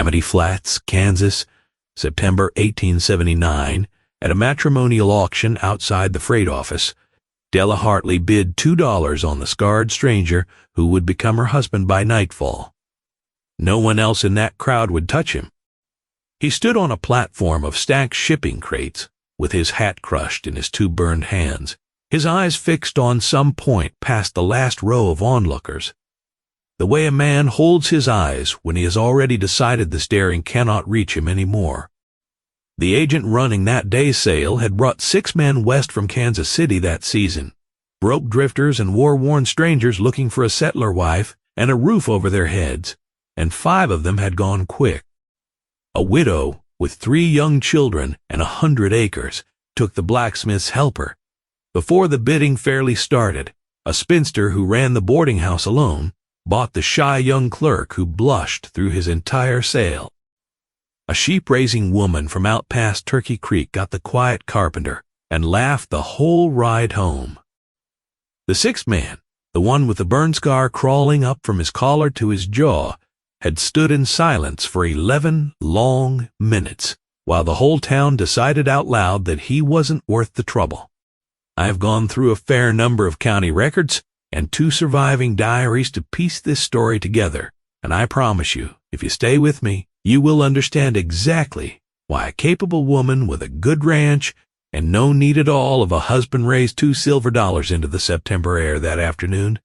Amity Flats, Kansas, September 1879, at a matrimonial auction outside the freight office, Della Hartley bid $2 on the scarred stranger who would become her husband by nightfall. No one else in that crowd would touch him. He stood on a platform of stacked shipping crates, with his hat crushed in his two burned hands, his eyes fixed on some point past the last row of onlookers. The way a man holds his eyes when he has already decided the staring cannot reach him any more. The agent running that day's sale had brought 6 men west from Kansas City that season, broke drifters and war-worn strangers looking for a settler wife and a roof over their heads, and 5 of them had gone quick. A widow with 3 young children and 100 acres took the blacksmith's helper. Before the bidding fairly started, a spinster who ran the boarding house alone bought the shy young clerk who blushed through his entire sale. A sheep-raising woman from out past Turkey Creek got the quiet carpenter and laughed the whole ride home. The 6th man, the one with the burn scar crawling up from his collar to his jaw, had stood in silence for 11 long minutes, while the whole town decided out loud that he wasn't worth the trouble. I have gone through a fair number of county records and 2 surviving diaries to piece this story together, and I promise you, if you stay with me, you will understand exactly why a capable woman with a good ranch and no need at all of a husband raised $2 silver into the September air that afternoon.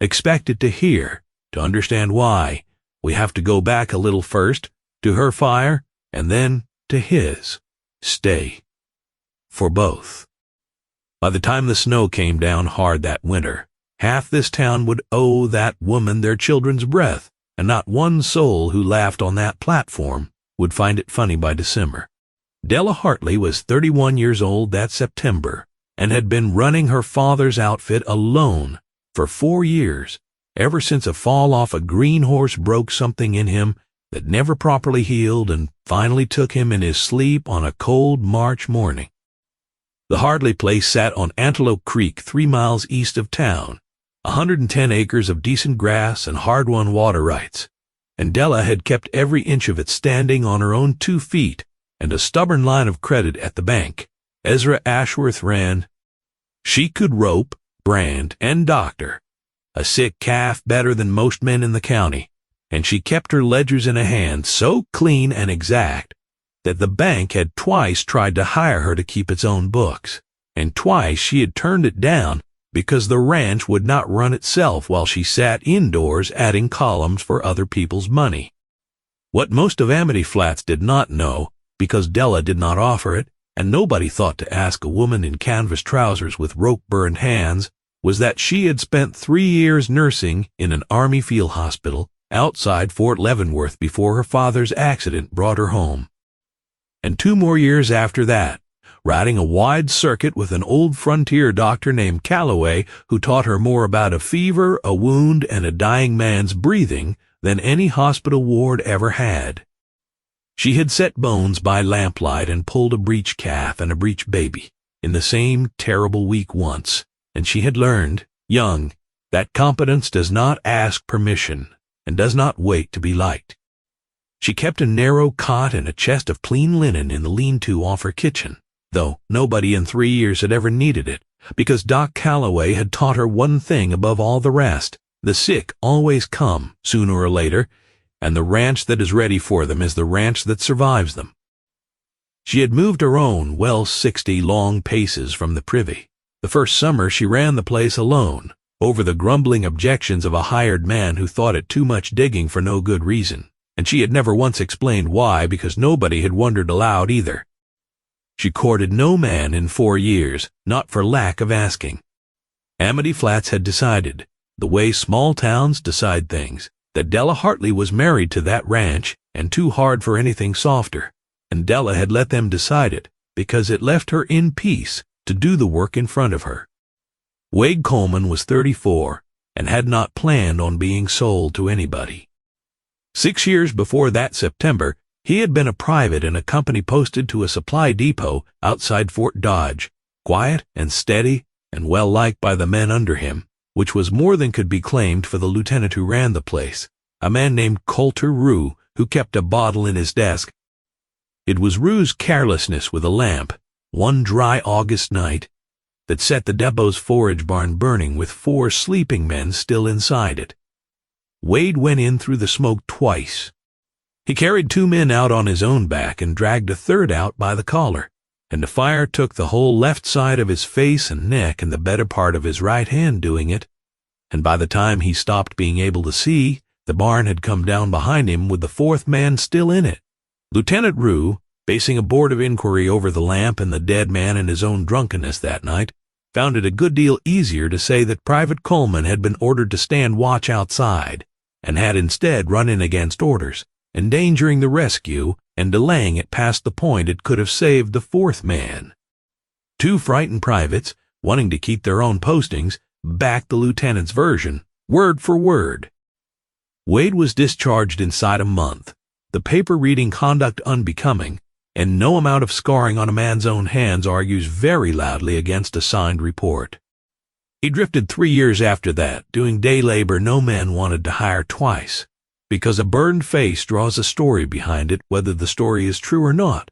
Expected to hear, to understand why, we have to go back a little first, to her fire, and then to his. Stay. For both. By the time the snow came down hard that winter, half this town would owe that woman their children's breath, and not one soul who laughed on that platform would find it funny by December. Della Hartley was 31 years old that September, and had been running her father's outfit alone for 4 years, ever since a fall off a green horse broke something in him that never properly healed and finally took him in his sleep on a cold March morning. The Hartley place sat on Antelope Creek 3 miles east of town, 110 acres of decent grass and hard-won water rights, and Della had kept every inch of it standing on her own 2 feet and a stubborn line of credit at the bank. Ezra Ashworth ran, "She could rope, brand, and doctor a sick calf better than most men in the county, and she kept her ledgers in a hand so clean and exact that the bank had twice tried to hire her to keep its own books, and twice she had turned it down because the ranch would not run itself while she sat indoors adding columns for other people's money. What most of Amity Flats did not know, because Della did not offer it, and nobody thought to ask a woman in canvas trousers with rope-burned hands, was that she had spent 3 years nursing in an Army field hospital outside Fort Leavenworth before her father's accident brought her home. And 2 more years after that, riding a wide circuit with an old frontier doctor named Calloway who taught her more about a fever, a wound, and a dying man's breathing than any hospital ward ever had. She had set bones by lamplight and pulled a breech calf and a breech baby in the same terrible week once, and she had learned, young, that competence does not ask permission and does not wait to be liked. She kept a narrow cot and a chest of clean linen in the lean-to off her kitchen, though nobody in 3 years had ever needed it, because Doc Calloway had taught her one thing above all the rest: the sick always come, sooner or later, and the ranch that is ready for them is the ranch that survives them. She had moved her own 60 long paces from the privy. The first summer she ran the place alone, over the grumbling objections of a hired man who thought it too much digging for no good reason, and she had never once explained why, because nobody had wondered aloud either. She courted no man in 4 years, not for lack of asking. Amity Flats had decided, the way small towns decide things, that Della Hartley was married to that ranch and too hard for anything softer, and Della had let them decide it because it left her in peace to do the work in front of her. Wade Coleman was 34 and had not planned on being sold to anybody. 6 years before that September, he had been a private in a company posted to a supply depot outside Fort Dodge, quiet and steady and well-liked by the men under him, which was more than could be claimed for the lieutenant who ran the place, a man named Coulter Rue, who kept a bottle in his desk. It was Rue's carelessness with a lamp, one dry August night, that set the depot's forage barn burning with 4 sleeping men still inside it. Wade went in through the smoke twice. He carried 2 men out on his own back and dragged a third out by the collar, and the fire took the whole left side of his face and neck and the better part of his right hand doing it, and by the time he stopped being able to see, the barn had come down behind him with the 4th man still in it. Lieutenant Rue, basing a board of inquiry over the lamp and the dead man and his own drunkenness that night, found it a good deal easier to say that Private Coleman had been ordered to stand watch outside, and had instead run in against orders, endangering the rescue and delaying it past the point it could have saved the 4th man. 2 frightened privates, wanting to keep their own postings, backed the lieutenant's version, word for word. Wade was discharged inside a month, the paper reading conduct unbecoming, and no amount of scarring on a man's own hands argues very loudly against a signed report. He drifted 3 years after that, doing day labor no man wanted to hire twice, because a burned face draws a story behind it whether the story is true or not,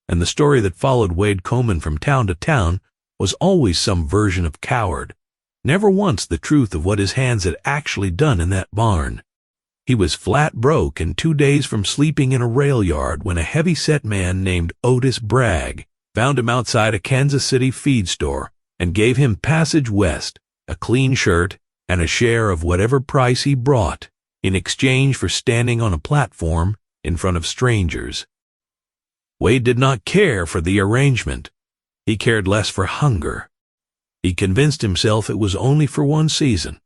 and the story that followed Wade Coleman from town to town was always some version of coward, never once the truth of what his hands had actually done in that barn. He was flat broke and 2 days from sleeping in a rail yard when a heavy-set man named Otis Bragg found him outside a Kansas City feed store and gave him passage west, a clean shirt, and a share of whatever price he brought in exchange for standing on a platform in front of strangers. Wade did not care for the arrangement. He cared less for hunger. He convinced himself it was only for one season,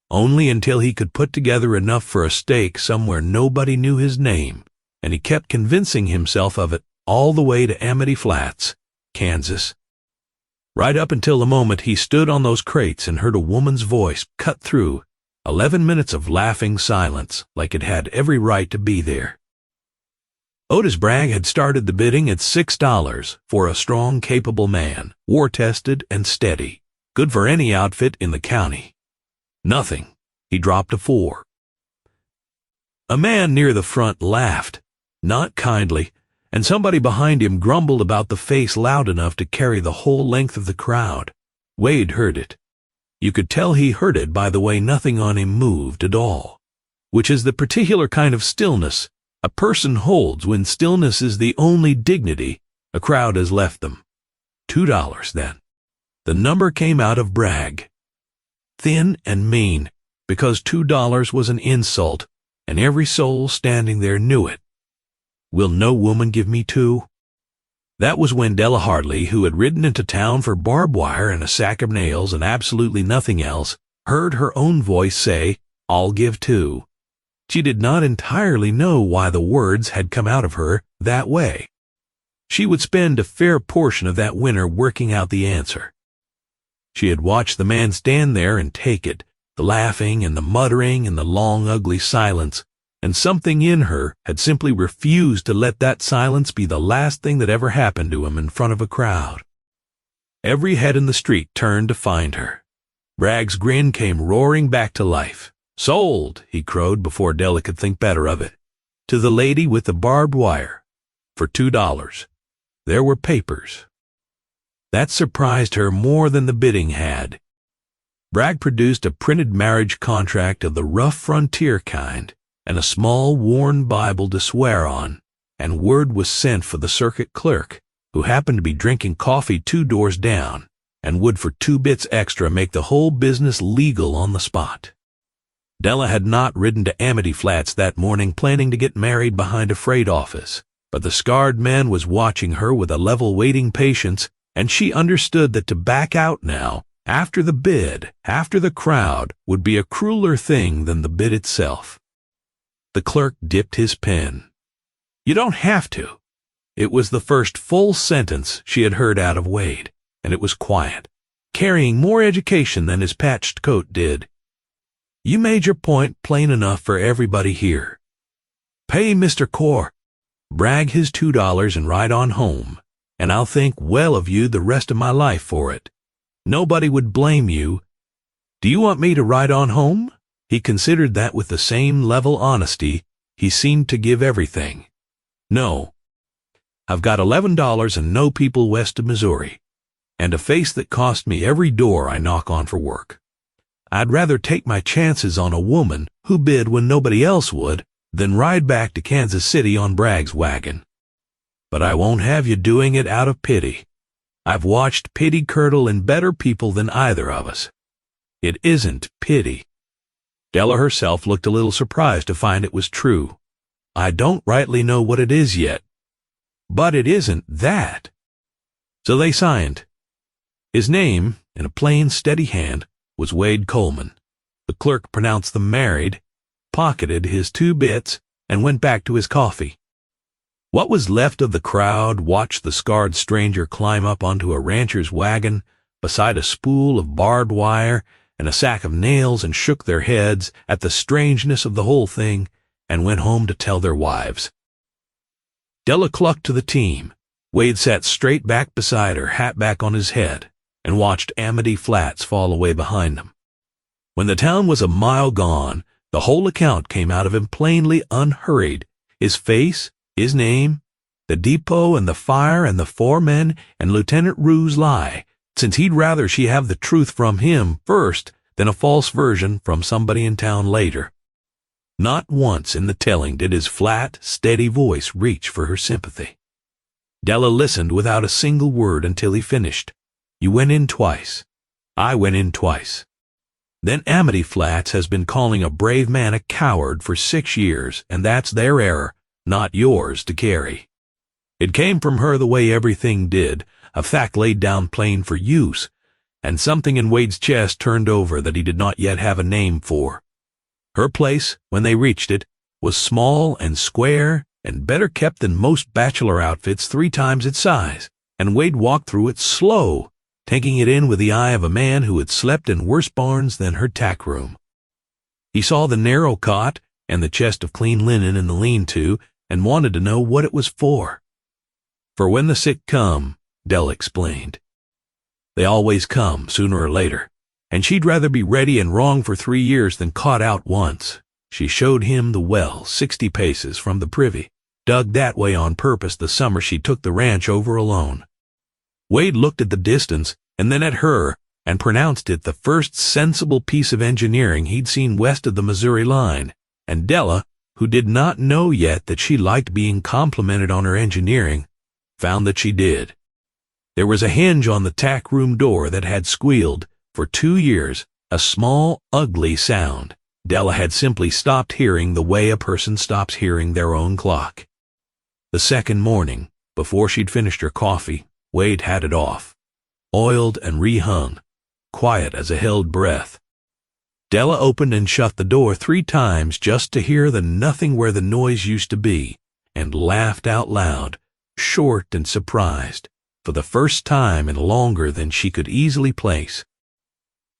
only until he could put together enough for a stake somewhere nobody knew his name, and he kept convincing himself of it all the way to Amity Flats, Kansas. Right up until the moment he stood on those crates and heard a woman's voice cut through 11 minutes of laughing silence like it had every right to be there. Otis Bragg had started the bidding at $6 for a strong, capable man, war-tested and steady, good for any outfit in the county. Nothing. He dropped to $4. A man near the front laughed, not kindly, and somebody behind him grumbled about the face loud enough to carry the whole length of the crowd. Wade heard it. You could tell he heard it by the way nothing on him moved at all, which is the particular kind of stillness a person holds when stillness is the only dignity a crowd has left them. $2 then. The number came out of Bragg. Thin and mean, because $2 was an insult, and every soul standing there knew it. Will no woman give me 2? That was when Della Hartley, who had ridden into town for barbed wire and a sack of nails and absolutely nothing else, heard her own voice say, "I'll give 2." She did not entirely know why the words had come out of her that way. She would spend a fair portion of that winter working out the answer. She had watched the man stand there and take it, the laughing and the muttering and the long, ugly silence, and something in her had simply refused to let that silence be the last thing that ever happened to him in front of a crowd. Every head in the street turned to find her. Bragg's grin came roaring back to life. "Sold," he crowed before Della could think better of it. To the lady with the barbed wire. For $2. There were papers. That surprised her more than the bidding had. Bragg produced a printed marriage contract of the rough frontier kind, and a small worn Bible to swear on, and word was sent for the circuit clerk, who happened to be drinking coffee 2 doors down, and would for 2 bits extra make the whole business legal on the spot. Della had not ridden to Amity Flats that morning planning to get married behind a freight office, but the scarred man was watching her with a level waiting patience, and she understood that to back out now, after the bid, after the crowd, would be a crueler thing than the bid itself. The clerk dipped his pen. "You don't have to." It was the first full sentence she had heard out of Wade, and it was quiet, carrying more education than his patched coat did. "You made your point plain enough for everybody here. Pay Mr. Core, brag his $2 and ride on home, and I'll think well of you the rest of my life for it. Nobody would blame you. Do you want me to ride on home?" He considered that with the same level honesty he seemed to give everything. No, I've got $11 and no people west of Missouri, and a face that cost me every door I knock on for work. I'd rather take my chances on a woman who bid when nobody else would than ride back to Kansas City on Bragg's wagon. But I won't have you doing it out of pity. I've watched pity curdle in better people than either of us. It isn't pity." Della herself looked a little surprised to find it was true. "I don't rightly know what it is yet, but it isn't that." So they signed. His name, in a plain, steady hand, was Wade Coleman. The clerk pronounced them married, pocketed his 2 bits, and went back to his coffee. What was left of the crowd watched the scarred stranger climb up onto a rancher's wagon beside a spool of barbed wire and a sack of nails, and shook their heads at the strangeness of the whole thing, and went home to tell their wives. Della clucked to the team. Wade sat straight back beside her, hat back on his head, and watched Amity Flats fall away behind them. When the town was a mile gone, the whole account came out of him plainly unhurried. His face, his name, the depot and the fire and the 4 men and Lieutenant Rue's lie, since he'd rather she have the truth from him first than a false version from somebody in town later. Not once in the telling did his flat, steady voice reach for her sympathy. Della listened without a single word until he finished. "You went in twice. I went in twice. Then Amity Flats has been calling a brave man a coward for 6 years, and that's their error, not yours, to carry. It came from her the way everything did, a fact laid down plain for use, and something in Wade's chest turned over that he did not yet have a name for. Her place, when they reached it, was small and square and better kept than most bachelor outfits 3 times its size, and Wade walked through it slow, taking it in with the eye of a man who had slept in worse barns than her tack room. He saw the narrow cot and the chest of clean linen in the lean-to, and wanted to know what it was for. "For when the sick come," Della explained. "They always come, sooner or later, and she'd rather be ready and wrong for 3 years than caught out once." She showed him the well 60 paces from the privy, dug that way on purpose the summer she took the ranch over alone. Wade looked at the distance and then at her and pronounced it the first sensible piece of engineering he'd seen west of the Missouri line, and Della, who did not know yet that she liked being complimented on her engineering, found that she did. There was a hinge on the tack room door that had squealed, for 2 years, a small, ugly sound. Della had simply stopped hearing the way a person stops hearing their own clock. The second morning, before she'd finished her coffee, Wade had it off, oiled and rehung, quiet as a held breath. Della opened and shut the door 3 times just to hear the nothing where the noise used to be, and laughed out loud, short and surprised, for the first time in longer than she could easily place.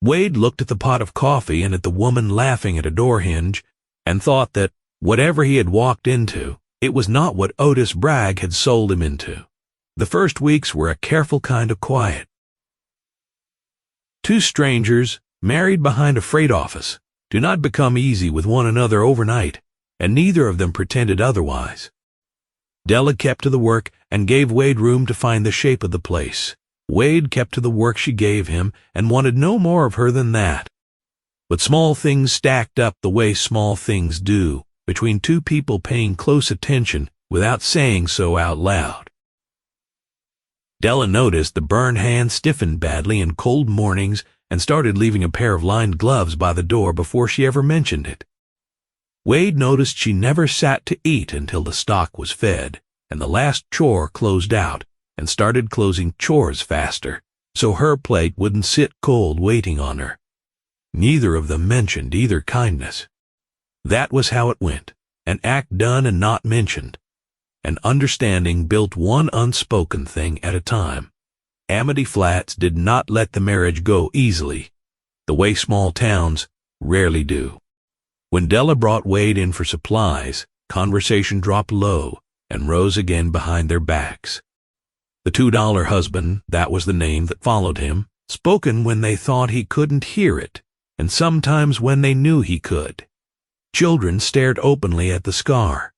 Wade looked at the pot of coffee and at the woman laughing at a door hinge, and thought that, whatever he had walked into, it was not what Otis Bragg had sold him into. The first weeks were a careful kind of quiet. 2 strangers, married behind a freight office, do not become easy with one another overnight, and neither of them pretended otherwise. Della kept to the work and gave Wade room to find the shape of the place. Wade kept to the work she gave him and wanted no more of her than that. But small things stacked up the way small things do, between 2 people paying close attention without saying so out loud. Della noticed the burned hand stiffened badly in cold mornings and started leaving a pair of lined gloves by the door before she ever mentioned it. Wade noticed she never sat to eat until the stock was fed, and the last chore closed out, and started closing chores faster, so her plate wouldn't sit cold waiting on her. Neither of them mentioned either kindness. That was how it went, an act done and not mentioned. An understanding built one unspoken thing at a time. Amity Flats did not let the marriage go easily, the way small towns rarely do. When Della brought Wade in for supplies, conversation dropped low and rose again behind their backs. The $2 husband, that was the name that followed him, spoken when they thought he couldn't hear it, and sometimes when they knew he could. Children stared openly at the scar.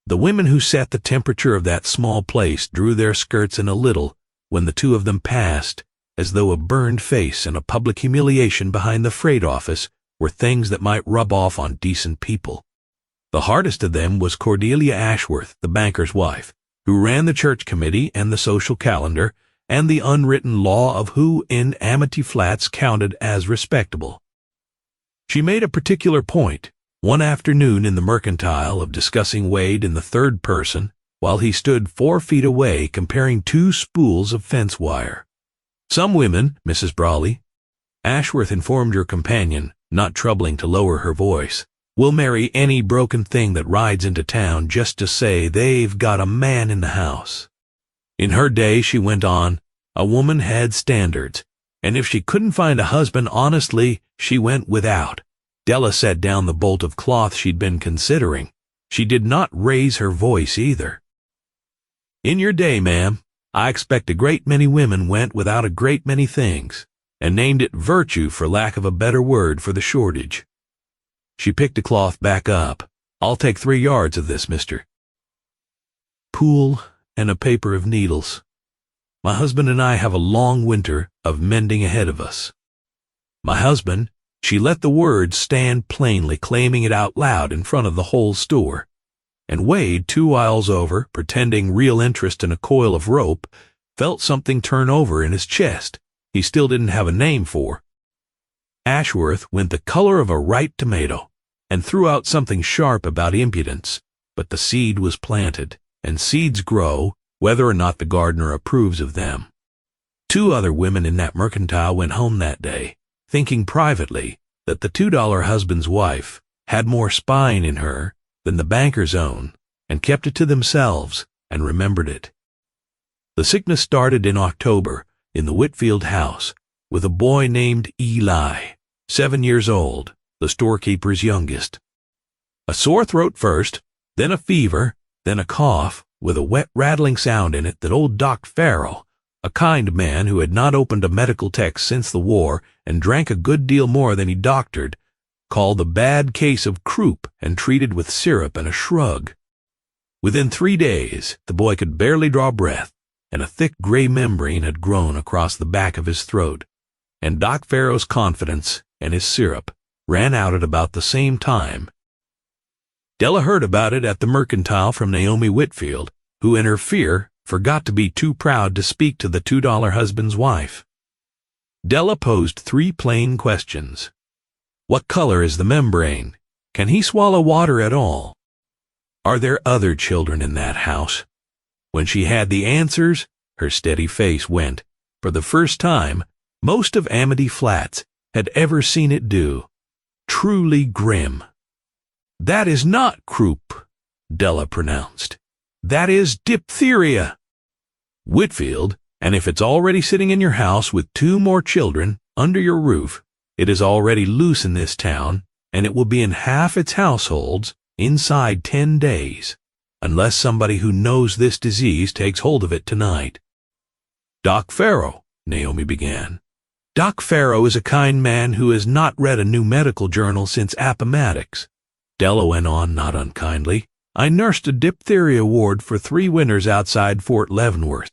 The women who set the temperature of that small place drew their skirts in a little when the two of them passed, as though a burned face and a public humiliation behind the freight office were things that might rub off on decent people. The hardest of them was Cordelia Ashworth, the banker's wife, who ran the church committee and the social calendar and the unwritten law of who in Amity Flats counted as respectable. She made a particular point, one afternoon in the Mercantile, of discussing Wade in the third person while he stood 4 feet away comparing 2 spools of fence wire. "Some women, Mrs. Brawley," Ashworth informed her companion, not troubling to lower her voice, "will marry any broken thing that rides into town just to say they've got a man in the house." In her day, she went on, a woman had standards, and if she couldn't find a husband honestly, she went without. Della set down the bolt of cloth she'd been considering. She did not raise her voice either. "In your day, ma'am, I expect a great many women went without a great many things, and named it virtue for lack of a better word for the shortage." She picked the cloth back up. "I'll take 3 yards of this, mister." "Pool and a paper of needles. My husband and I have a long winter of mending ahead of us." My husband, she let the words stand plainly, claiming it out loud in front of the whole store. And Wade, 2 aisles over, pretending real interest in a coil of rope, felt something turn over in his chest he still didn't have a name for. Ashworth went the color of a ripe tomato and threw out something sharp about impudence, but the seed was planted, and seeds grow whether or not the gardener approves of them. 2 other women in that Mercantile went home that day, thinking privately that the $2 husband's wife had more spine in her than the banker's own, and kept it to themselves and remembered it. The sickness started in October in the Whitfield house with a boy named Eli, 7 years old, the storekeeper's youngest. A sore throat first, then a fever, then a cough with a wet rattling sound in it that old Doc Farrell, a kind man who had not opened a medical text since the war and drank a good deal more than he doctored, called a bad case of croup and treated with syrup and a shrug. Within 3 days, the boy could barely draw breath, and a thick gray membrane had grown across the back of his throat, and Doc Farrell's confidence and his syrup ran out at about the same time. Della heard about it at the Mercantile from Naomi Whitfield, who in her fear forgot to be too proud to speak to the $2 husband's wife. Della posed 3 plain questions. What color is the membrane? Can he swallow water at all? Are there other children in that house? When she had the answers, her steady face went, for the first time, most of Amity Flats had ever seen it do, truly grim. "That is not croup," Della pronounced. "That is diphtheria." Whitfield, and if it's already sitting in your house with 2 more children under your roof, it is already loose in this town, and it will be in half its households inside 10 days, unless somebody who knows this disease takes hold of it tonight. "Doc Farrell," Naomi began. "Doc Farrell is a kind man who has not read a new medical journal since Appomattox," Della went on not unkindly. "I nursed a diphtheria ward for 3 winters outside Fort Leavenworth.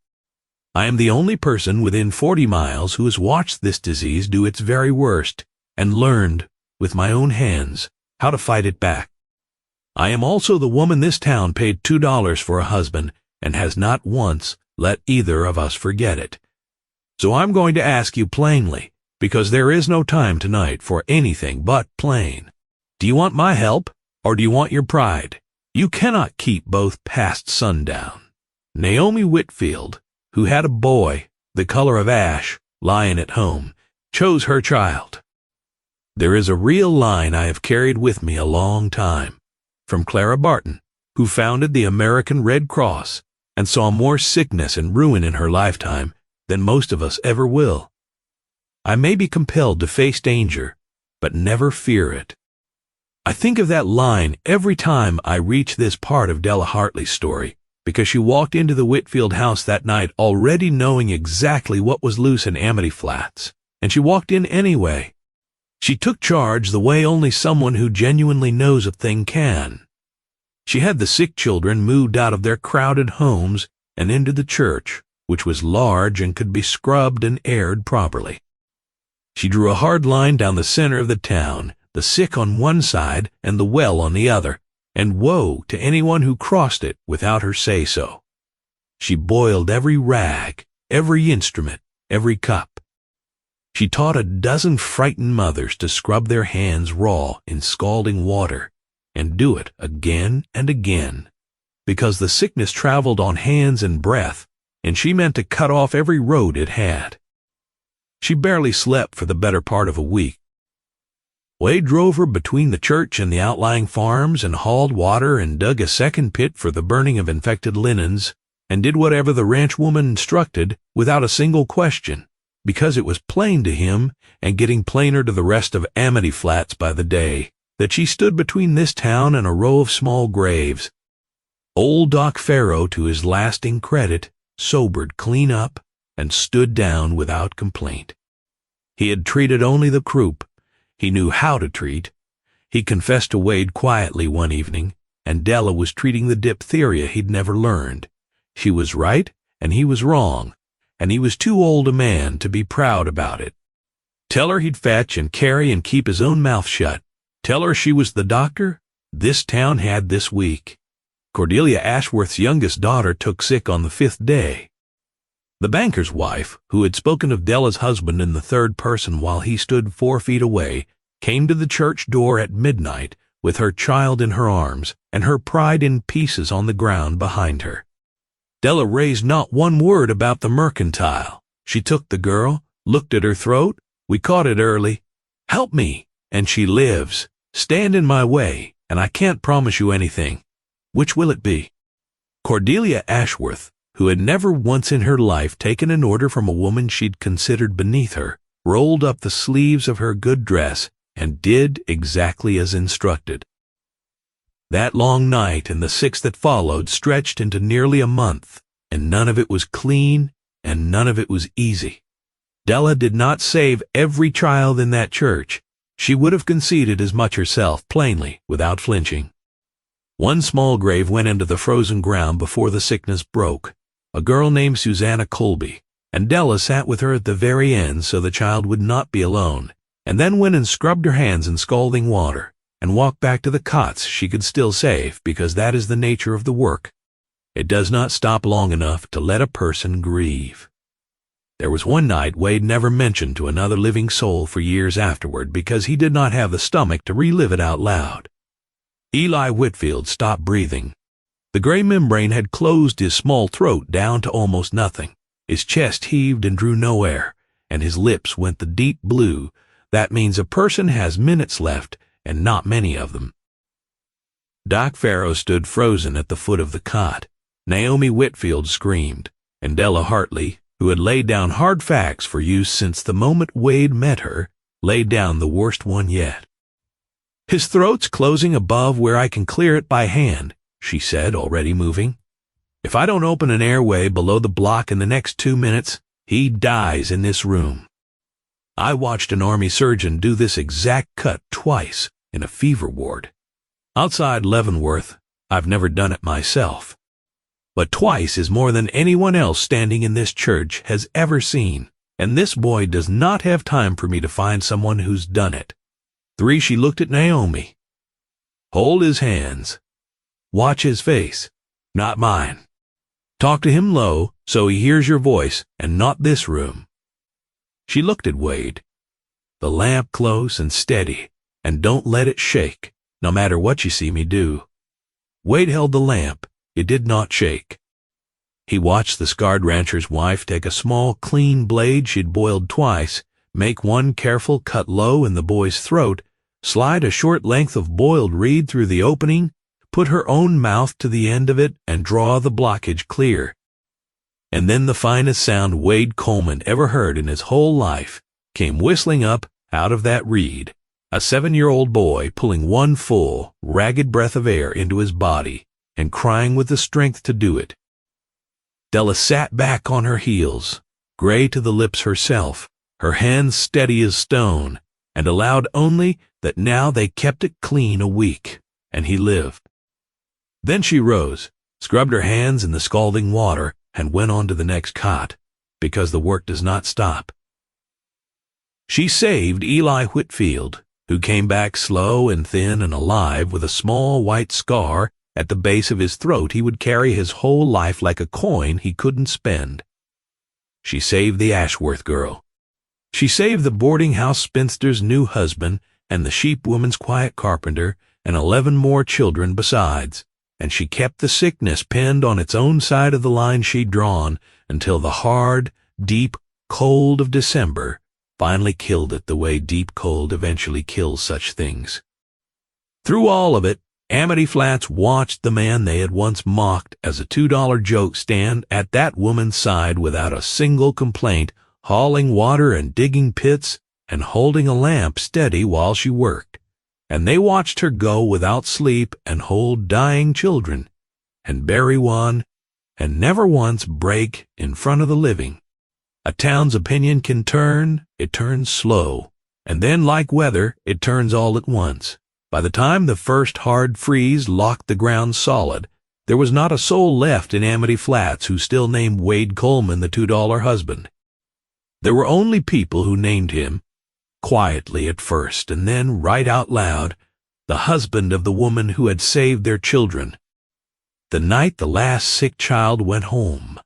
I am the only person within 40 miles who has watched this disease do its very worst and learned, with my own hands, how to fight it back. I am also the woman this town paid $2 for a husband and has not once let either of us forget it. So I'm going to ask you plainly, because there is no time tonight for anything but plain. Do you want my help, or do you want your pride? You cannot keep both past sundown." Naomi Whitfield, who had a boy, the color of ash, lying at home, chose her child. There is a real line I have carried with me a long time, from Clara Barton, who founded the American Red Cross and saw more sickness and ruin in her lifetime than most of us ever will. I may be compelled to face danger, but never fear it. I think of that line every time I reach this part of Della Hartley's story, because she walked into the Whitfield house that night already knowing exactly what was loose in Amity Flats, and she walked in anyway. She took charge the way only someone who genuinely knows a thing can. She had the sick children moved out of their crowded homes and into the church, which was large and could be scrubbed and aired properly. She drew a hard line down the center of the town, the sick on one side and the well on the other, and woe to anyone who crossed it without her say-so. She boiled every rag, every instrument, every cup. She taught a dozen frightened mothers to scrub their hands raw in scalding water, and do it again and again, because the sickness traveled on hands and breath, and she meant to cut off every road it had. She barely slept for the better part of a week. Wade drove her between the church and the outlying farms and hauled water and dug a second pit for the burning of infected linens, and did whatever the ranch woman instructed without a single question, because it was plain to him, and getting plainer to the rest of Amity Flats by the day, that she stood between this town and a row of small graves. Old Doc Farrow, to his lasting credit, sobered clean up and stood down without complaint. He had treated only the croup. He knew how to treat. He confessed to Wade quietly one evening, and Della was treating the diphtheria he'd never learned. She was right, and he was wrong, and he was too old a man to be proud about it. Tell her he'd fetch and carry and keep his own mouth shut. Tell her she was the doctor this town had this week. Cordelia Ashworth's youngest daughter took sick on the 5th day. The banker's wife, who had spoken of Della's husband in the third person while he stood 4 feet away, came to the church door at midnight with her child in her arms and her pride in pieces on the ground behind her. Della raised not one word about the mercantile. She took the girl, looked at her throat. We caught it early. Help me, and she lives. Stand in my way, and I can't promise you anything. Which will it be? Cordelia Ashworth, who had never once in her life taken an order from a woman she'd considered beneath her, rolled up the sleeves of her good dress and did exactly as instructed. That long night and the 6 that followed stretched into nearly a month, and none of it was clean and none of it was easy. Della did not save every child in that church. She would have conceded as much herself, plainly, without flinching. One small grave went into the frozen ground before the sickness broke, a girl named Susanna Colby, and Della sat with her at the very end so the child would not be alone, and then went and scrubbed her hands in scalding water, and walked back to the cots she could still save, because that is the nature of the work. It does not stop long enough to let a person grieve. There was one night Wade never mentioned to another living soul for years afterward because he did not have the stomach to relive it out loud. Eli Whitfield stopped breathing. The gray membrane had closed his small throat down to almost nothing. His chest heaved and drew no air, and his lips went the deep blue. That means a person has minutes left, and not many of them. Doc Farrow stood frozen at the foot of the cot. Naomi Whitfield screamed, and Della Hartley, who had laid down hard facts for use since the moment Wade met her, laid down the worst one yet. His throat's closing above where I can clear it by hand, she said, already moving. If I don't open an airway below the block in the next 2 minutes, he dies in this room. I watched an army surgeon do this exact cut twice in a fever ward. Outside Leavenworth, I've never done it myself. But twice is more than anyone else standing in this church has ever seen, and this boy does not have time for me to find someone who's done it. 3, she looked at Naomi. Hold his hands. Watch his face, not mine. Talk to him low so he hears your voice and not this room. She looked at Wade. The lamp close and steady, and don't let it shake, no matter what you see me do. Wade held the lamp. It did not shake. He watched the scarred rancher's wife take a small, clean blade she'd boiled twice, make one careful cut low in the boy's throat, slide a short length of boiled reed through the opening, put her own mouth to the end of it, and draw the blockage clear. And then the finest sound Wade Coleman ever heard in his whole life came whistling up out of that reed, a 7-year-old boy pulling one full, ragged breath of air into his body, and crying with the strength to do it. Della sat back on her heels, gray to the lips herself, her hands steady as stone, and allowed only that now they kept it clean a week, and he lived. Then she rose, scrubbed her hands in the scalding water, and went on to the next cot, because the work does not stop. She saved Eli Whitfield, who came back slow and thin and alive with a small white scar at the base of his throat he would carry his whole life like a coin he couldn't spend. She saved the Ashworth girl. She saved the boarding-house spinster's new husband and the sheep-woman's quiet carpenter and 11 more children besides, and she kept the sickness pinned on its own side of the line she'd drawn until the hard, deep cold of December finally killed it the way deep cold eventually kills such things. Through all of it, Amity Flats watched the man they had once mocked as a $2 joke stand at that woman's side without a single complaint, hauling water and digging pits and holding a lamp steady while she worked. And they watched her go without sleep and hold dying children, and bury one, and never once break in front of the living. A town's opinion can turn, it turns slow, and then, like weather, it turns all at once. By the time the first hard freeze locked the ground solid, there was not a soul left in Amity Flats who still named Wade Coleman the $2 husband. There were only people who named him, quietly at first and then right out loud, the husband of the woman who had saved their children. The night the last sick child went home,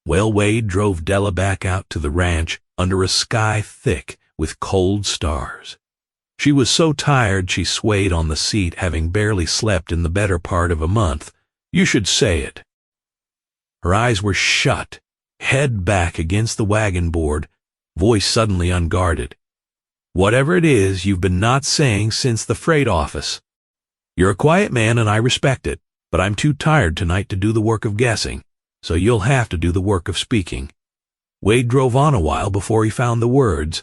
Wade drove Della back out to the ranch under a sky thick with cold stars. She was so tired she swayed on the seat, having barely slept in the better part of a month. You should say it. Her eyes were shut, head back against the wagon board, voice suddenly unguarded. Whatever it is you've been not saying since the freight office. You're a quiet man and I respect it, but I'm too tired tonight to do the work of guessing, so you'll have to do the work of speaking. Wade drove on a while before he found the words.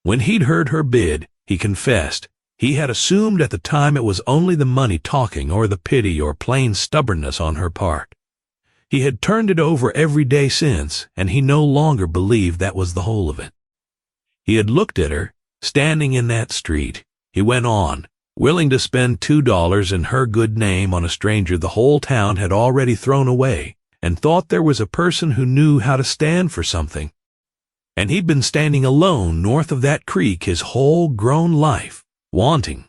When he'd heard her bid, he confessed he had assumed at the time it was only the money talking or the pity or plain stubbornness on her part. He had turned it over every day since, and he no longer believed that was the whole of it. He had looked at her, standing in that street. He went on, willing to spend $2 in her good name on a stranger the whole town had already thrown away, and thought there was a person who knew how to stand for something. And he'd been standing alone north of that creek his whole grown life, wanting,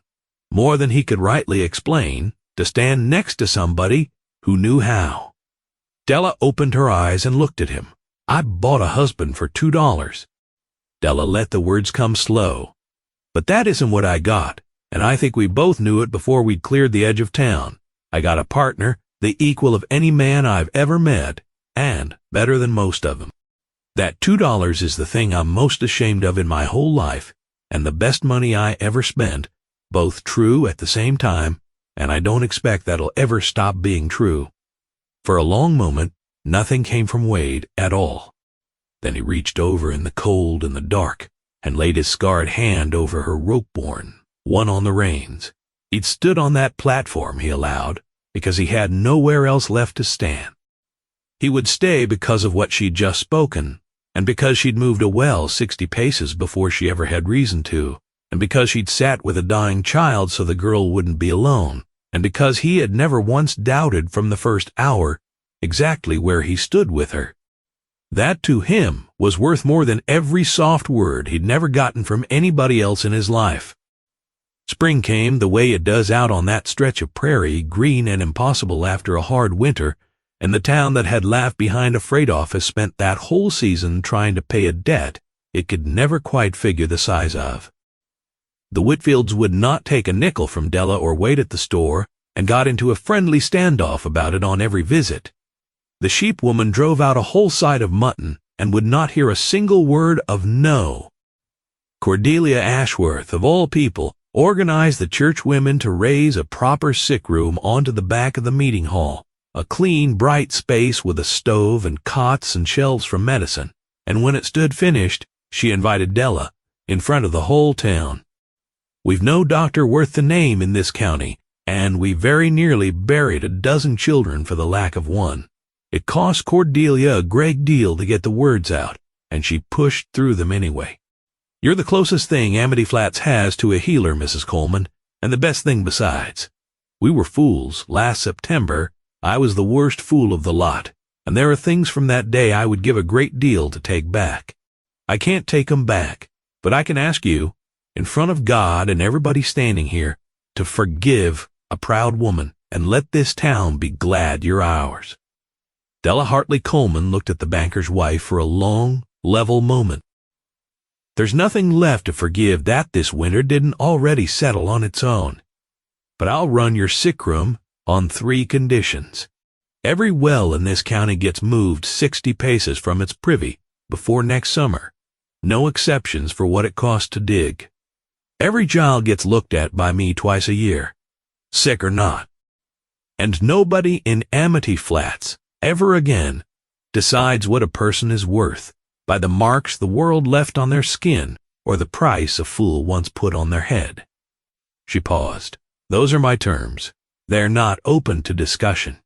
more than he could rightly explain, to stand next to somebody who knew how. Della opened her eyes and looked at him. I bought a husband for $2. Della let the words come slow. But that isn't what I got, and I think we both knew it before we'd cleared the edge of town. I got a partner, the equal of any man I've ever met, and better than most of them. That $2 is the thing I'm most ashamed of in my whole life, and the best money I ever spent, both true at the same time, and I don't expect that'll ever stop being true. For a long moment, nothing came from Wade at all. Then he reached over in the cold and the dark, and laid his scarred hand over her rope-borne, one on the reins. He'd stood on that platform, he allowed, because he had nowhere else left to stand. He would stay because of what she'd just spoken, and because she'd moved a well 60 paces before she ever had reason to, and because she'd sat with a dying child so the girl wouldn't be alone, and because he had never once doubted from the first hour exactly where he stood with her. That to him was worth more than every soft word he'd never gotten from anybody else in his life. Spring came the way it does out on that stretch of prairie, green and impossible after a hard winter, and the town that had laughed behind a freight office spent that whole season trying to pay a debt it could never quite figure the size of. The Whitfields would not take a nickel from Della or wait at the store, and got into a friendly standoff about it on every visit. The sheep woman drove out a whole side of mutton and would not hear a single word of no. Cordelia Ashworth, of all people, organized the church women to raise a proper sickroom onto the back of the meeting hall, a clean, bright space with a stove and cots and shelves for medicine, and when it stood finished, she invited Della, in front of the whole town. We've no doctor worth the name in this county, and we very nearly buried a dozen children for the lack of one. It cost Cordelia a great deal to get the words out, and she pushed through them anyway. You're the closest thing Amity Flats has to a healer, Mrs. Coleman, and the best thing besides. We were fools. Last September, I was the worst fool of the lot, and there are things from that day I would give a great deal to take back. I can't take 'em back, but I can ask you, in front of God and everybody standing here, to forgive a proud woman and let this town be glad you're ours." Della Hartley Coleman looked at the banker's wife for a long, level moment. "There's nothing left to forgive that this winter didn't already settle on its own. But I'll run your sickroom on 3 conditions. Every well in this county gets moved 60 paces from its privy before next summer. No exceptions for what it costs to dig. Every child gets looked at by me twice a year, sick or not. And nobody in Amity Flats ever again decides what a person is worth by the marks the world left on their skin or the price a fool once put on their head." She paused. "Those are my terms. They're not open to discussion.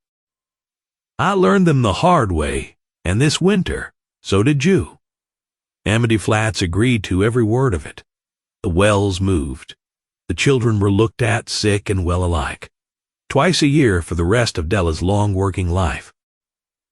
I learned them the hard way, and this winter, so did you." Amity Flats agreed to every word of it. The wells moved. The children were looked at, sick and well alike, twice a year for the rest of Della's long working life.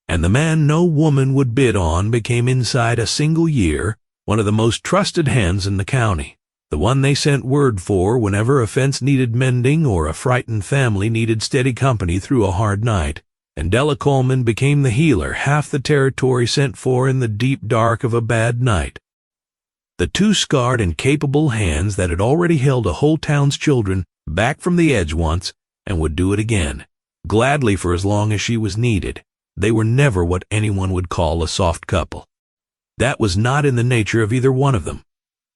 And the man no woman would bid on became inside a single year one of the most trusted hands in the county, the one they sent word for whenever a fence needed mending or a frightened family needed steady company through a hard night, and Della Coleman became the healer half the territory sent for in the deep dark of a bad night. The 2 scarred and capable hands that had already held a whole town's children back from the edge once and would do it again, gladly for as long as she was needed. They were never what anyone would call a soft couple. That was not in the nature of either one of them,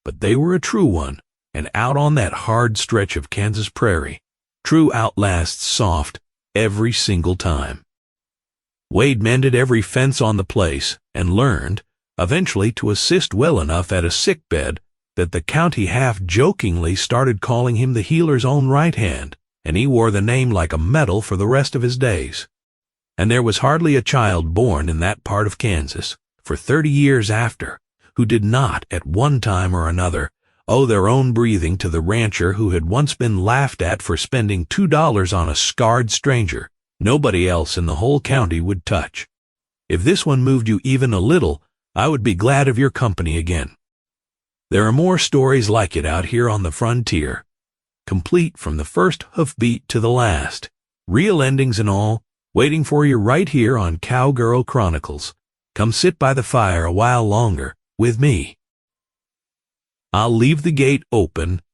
but they were a true one, and out on that hard stretch of Kansas prairie, true outlasts soft every single time. Wade mended every fence on the place and learned, eventually, to assist well enough at a sickbed that the county half-jokingly started calling him the healer's own right hand, and he wore the name like a medal for the rest of his days. And there was hardly a child born in that part of Kansas, for 30 years after, who did not, at one time or another, owe their own breathing to the rancher who had once been laughed at for spending $2 on a scarred stranger nobody else in the whole county would touch. If this one moved you even a little, I would be glad of your company again. There are more stories like it out here on the frontier, complete from the first hoofbeat to the last, real endings and all, waiting for you right here on Cowgirl Chronicles. Come sit by the fire a while longer with me. I'll leave the gate open